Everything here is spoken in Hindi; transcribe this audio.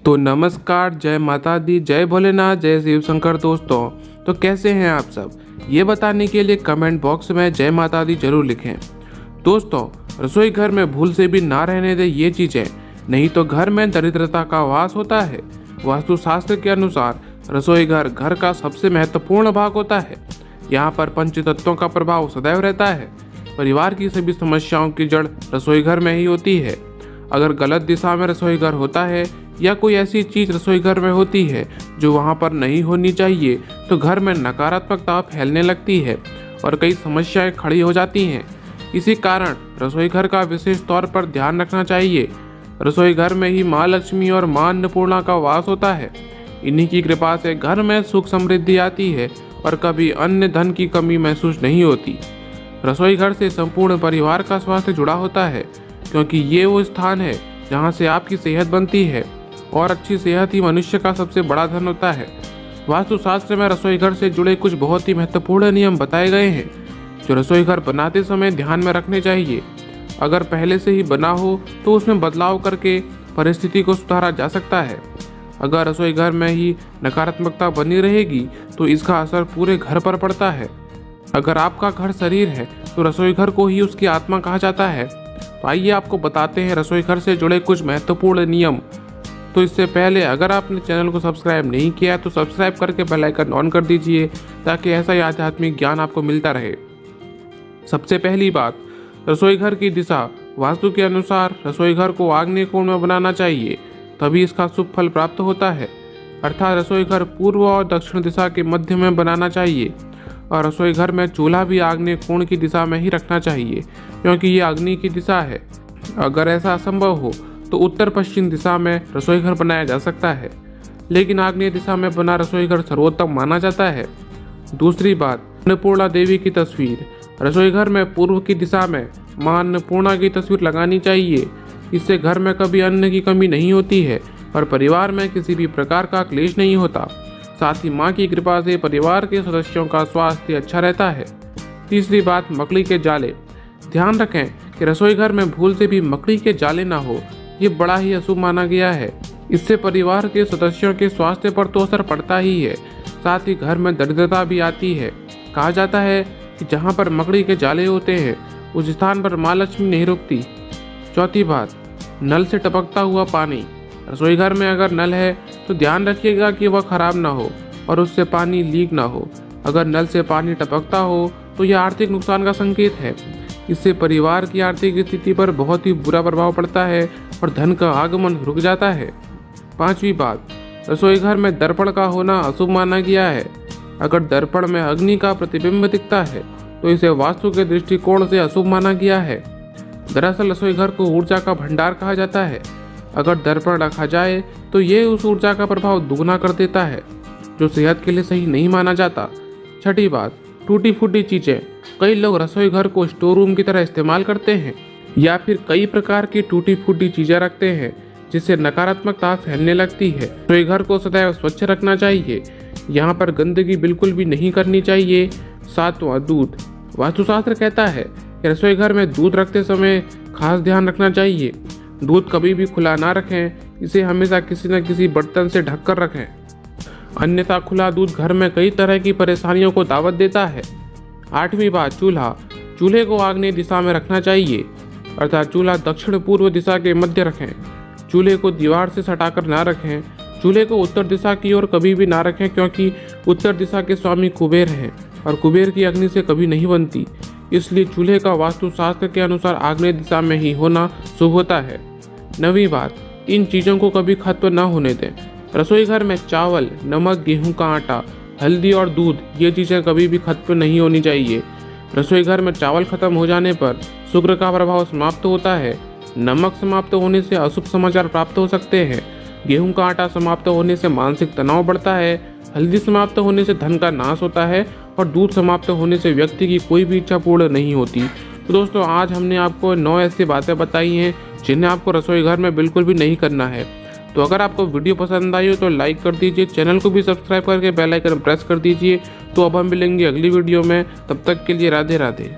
तो नमस्कार, जय माता दी, जय भोलेनाथ, जय शिव शंकर। दोस्तों तो कैसे हैं आप सब, ये बताने के लिए कमेंट बॉक्स में जय माता दी जरूर लिखें। दोस्तों रसोई घर में भूल से भी ना रहने दे ये चीज़ें, नहीं तो घर में दरिद्रता का वास होता है। वास्तुशास्त्र के अनुसार रसोई घर घर का सबसे महत्वपूर्ण भाग होता है। यहाँ पर पंच तत्वों का प्रभाव सदैव रहता है। परिवार की सभी समस्याओं की जड़ रसोई घर में ही होती है। अगर गलत दिशा में रसोई घर होता है या कोई ऐसी चीज रसोई घर में होती है जो वहाँ पर नहीं होनी चाहिए, तो घर में नकारात्मकता फैलने लगती है और कई समस्याएं खड़ी हो जाती हैं। इसी कारण रसोई घर का विशेष तौर पर ध्यान रखना चाहिए। रसोई घर में ही माँ लक्ष्मी और माँ अन्नपूर्णा का वास होता है। इन्हीं की कृपा से घर में सुख समृद्धि आती है और कभी अन्य धन की कमी महसूस नहीं होती। रसोई घर से संपूर्ण परिवार का स्वास्थ्य जुड़ा होता है, क्योंकि ये वो स्थान है जहाँ से आपकी सेहत बनती है और अच्छी सेहत ही मनुष्य का सबसे बड़ा धन होता है। वास्तुशास्त्र में रसोई घर से जुड़े कुछ बहुत ही महत्वपूर्ण नियम बताए गए हैं जो रसोई घर बनाते समय ध्यान में रखने चाहिए। अगर पहले से ही बना हो तो उसमें बदलाव करके परिस्थिति को सुधारा जा सकता है। अगर रसोई घर में ही नकारात्मकता बनी रहेगी तो इसका असर पूरे घर पर पड़ता है। अगर आपका घर शरीर है तो रसोई घर को ही उसकी आत्मा कहा जाता है। तो आइए आपको बताते हैं रसोई घर से जुड़े कुछ महत्वपूर्ण नियम। तो इससे पहले अगर आपने चैनल को सब्सक्राइब नहीं किया तो सब्सक्राइब करके बेल आइकन ऑन कर दीजिए, ताकि ऐसा ही आध्यात्मिक ज्ञान आपको मिलता रहे। सबसे पहली बात, रसोई घर की दिशा। वास्तु के अनुसार रसोई घर को आग्नेय कोण में बनाना चाहिए, तभी इसका शुभ फल प्राप्त होता है। अर्थात रसोई घर पूर्व और दक्षिण दिशा के मध्य में बनाना चाहिए और रसोई घर में चूल्हा भी आग्नेय कोण की दिशा में ही रखना चाहिए, क्योंकि ये अग्नि की दिशा है। अगर ऐसा असंभव हो तो उत्तर पश्चिम दिशा में रसोई घर बनाया जा सकता है, लेकिन आग्नेय दिशा में बना रसोई घर सर्वोत्तम माना जाता है। दूसरी बात, अन्नपूर्णा देवी की तस्वीर। रसोई घर में पूर्व की दिशा में मां अन्नपूर्णा की तस्वीर लगानी चाहिए। इससे घर में कभी अन्न की कमी नहीं होती है और परिवार में किसी भी प्रकार का क्लेश नहीं होता। साथ ही माँ की कृपा से परिवार के सदस्यों का स्वास्थ्य अच्छा रहता है। तीसरी बात, मकड़ी के जाले। ध्यान रखें कि रसोई घर में भूल से भी मकड़ी के जाले ना हो, ये बड़ा ही अशुभ माना गया है। इससे परिवार के सदस्यों के स्वास्थ्य पर तो असर पड़ता ही है, साथ ही घर में दरिद्रता भी आती है। कहा जाता है कि जहाँ पर मकड़ी के जाले होते हैं उस स्थान पर माँ लक्ष्मी नहीं रुकती। चौथी बात, नल से टपकता हुआ पानी। रसोई घर में अगर नल है तो ध्यान रखिएगा कि वह खराब ना हो और उससे पानी लीक ना हो। अगर नल से पानी टपकता हो तो यह आर्थिक नुकसान का संकेत है। इससे परिवार की आर्थिक स्थिति पर बहुत ही बुरा प्रभाव पड़ता है और धन का आगमन रुक जाता है। पांचवी बात, रसोई घर में दर्पण का होना अशुभ माना गया है। अगर दर्पण में अग्नि का प्रतिबिंब दिखता है तो इसे वास्तु के दृष्टिकोण से अशुभ माना गया है। दरअसल रसोई घर को ऊर्जा का भंडार कहा जाता है। अगर दर्पण रखा जाए तो ये उस ऊर्जा का प्रभाव दुगना कर देता है, जो सेहत के लिए सही नहीं माना जाता। छठी बात, टूटी फूटी चीजें। कई लोग रसोई घर को स्टोर रूम की तरह इस्तेमाल करते हैं या फिर कई प्रकार की टूटी फूटी चीजें रखते हैं, जिससे नकारात्मकता फैलने लगती है। रसोई घर को सदैव स्वच्छ रखना चाहिए। यहाँ पर गंदगी बिल्कुल भी नहीं करनी चाहिए। सातवां, दूध। वास्तुशास्त्र कहता है कि रसोई घर में दूध रखते समय खास ध्यान रखना चाहिए। दूध कभी भी खुला ना रखें, इसे हमेशा किसी न किसी बर्तन से ढककर रखें, अन्यथा खुला दूध घर में कई तरह की परेशानियों को दावत देता है। आठवीं बात, चूल्हा। चूल्हे को आग्नेय दिशा में रखना चाहिए, अर्थात चूल्हा दक्षिण पूर्व दिशा के मध्य रखें। चूल्हे को दीवार से सटाकर ना रखें। चूल्हे को उत्तर दिशा की ओर कभी भी ना रखें, क्योंकि उत्तर दिशा के स्वामी कुबेर हैं और कुबेर की अग्नि से कभी नहीं बनती। इसलिए चूल्हे का वास्तुशास्त्र के अनुसार आग्नेय दिशा में ही होना शुभ होता है। नवीं बात, इन चीज़ों को कभी खत्म न होने दें। रसोई घर में चावल, नमक, गेहूं का आटा, हल्दी और दूध, ये चीज़ें कभी भी खत्म नहीं होनी चाहिए। रसोई घर में चावल खत्म हो जाने पर शुक्र का प्रभाव समाप्त होता है। नमक समाप्त होने से अशुभ समाचार प्राप्त हो सकते हैं। गेहूं का आटा समाप्त होने से मानसिक तनाव बढ़ता है। हल्दी समाप्त होने से धन का नाश होता है और दूध समाप्त होने से व्यक्ति की कोई भी इच्छा पूर्ण नहीं होती। तो दोस्तों आज हमने आपको 9 ऐसी बातें बताई हैं जिन्हें आपको रसोई घर में बिल्कुल भी नहीं करना है। तो अगर आपको वीडियो पसंद आई हो तो लाइक कर दीजिए, चैनल को भी सब्सक्राइब करके बेल आइकन प्रेस कर दीजिए। तो अब हम मिलेंगे अगली वीडियो में, तब तक के लिए राधे राधे।